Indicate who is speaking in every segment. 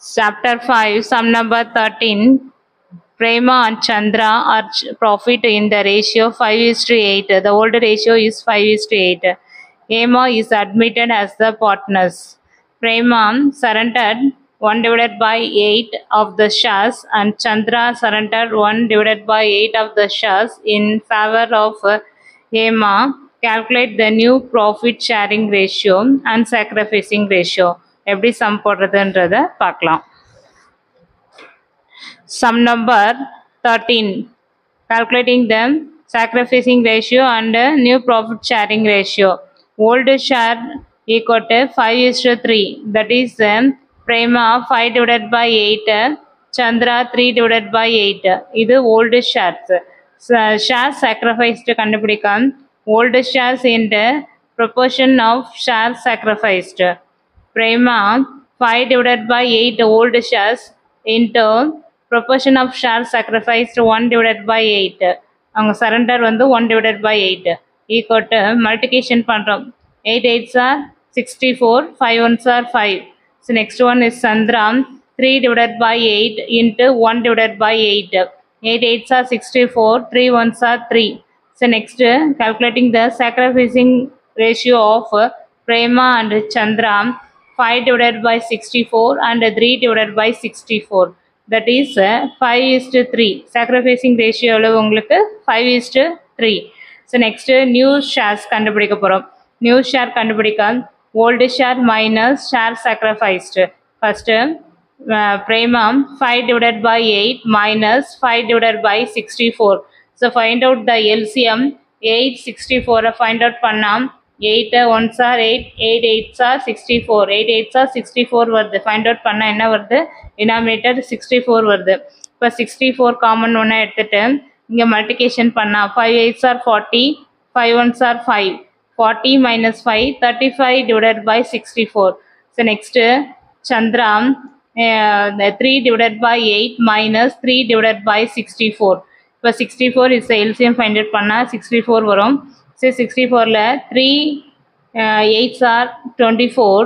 Speaker 1: Chapter 5, sum number 13. Prema and Chandra are profit in the ratio 5:8. The old ratio is 5:8. Hema is admitted as the partners. Prema surrendered 1 divided by 8 of the shares and Chandra surrendered 1 divided by 8 of the shares in favor of Hema. Calculate the new profit sharing ratio and sacrificing ratio. எப்படி some போடுறதுன்றத பார்க்கலாம். Sum number 13. Calculating the sacrificing ratio and new profit sharing ratio. Old share equal to 5:3. That is Prema 5 divided by 8. Chandra 3 divided by 8. இது old shares. Shares sacrificed கண்டுபிடிக்க old shares in the proportion of shares sacrificed. Prema 5 divided by 8 old shares into proportion of shares sacrificed 1 divided by 8. அவங்க surrender வந்து 1 divided by 8 equal to multiplication பண்ணுறோம். 8 8s are 64, 5 1s are 5. So next one is Chandra 3 divided by 8 into 1 divided by 8. 8 8s are 64, 3 1s are 3. So next calculating the sacrificing ratio of Prema and Chandra. 5 divided by 64 and 3 divided by 64. That is 5:3. Sacrificing ratio எவ்வளவு உங்களுக்கு 5:3. So next new shares கண்டுபிடிக்க போறோம். New share கண்டுபிடிக்க old share minus share sacrificed. First Prema 5 divided by 8 minus 5 divided by 64. So find out the LCM. 8 64 find out பண்ணா 8 1s are 8, 8 8s are 64, 8 8s are 64 வருது. Find out பண்ண என்ன வருது? Denominator 64 வருது. இப்போ 64 காமன் ஒன்று எடுத்துட்டு இங்கே மல்டிபிகேஷன் பண்ணால் 5 8s are 40, 5 1s are 5, 40 minus 5 35 divided by 64. So next Chandra 3 divided by 8 minus 3 divided by 64. இப்போ 64 is LCM ஃபைண்ட் அவுட் பண்ணால் 64 வரும். So 64ல 3 8s are 24,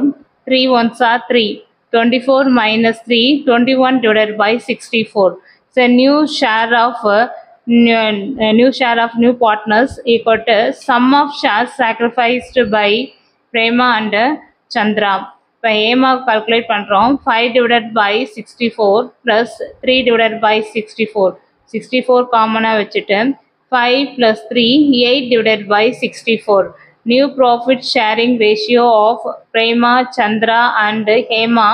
Speaker 1: 3 1s are 3, 24 minus 3 21 divided by 64. So new share of new partners equal to sum of shares sacrificed by Prema and Chandra. இப்போ Hema calculate பண்ணுறோம். 5 divided by 64 plus 3 divided by 64. 64 காமனாக வச்சுட்டு 5 plus 3, 8 divided by 64. New profit sharing ratio of Prema, Chandra and Hema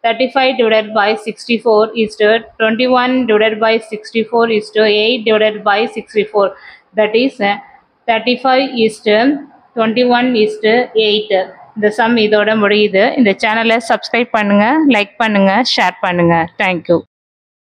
Speaker 1: 35 divided by 64 is to 21 divided by 64 is to 8 divided by 64. That is 35 is to 21 is to 8. இந்த some இதோட முடியுது. இந்த சேனலை subscribe பண்ணுங்கள், like பண்ணுங்கள், share பண்ணுங்கள். Thank you.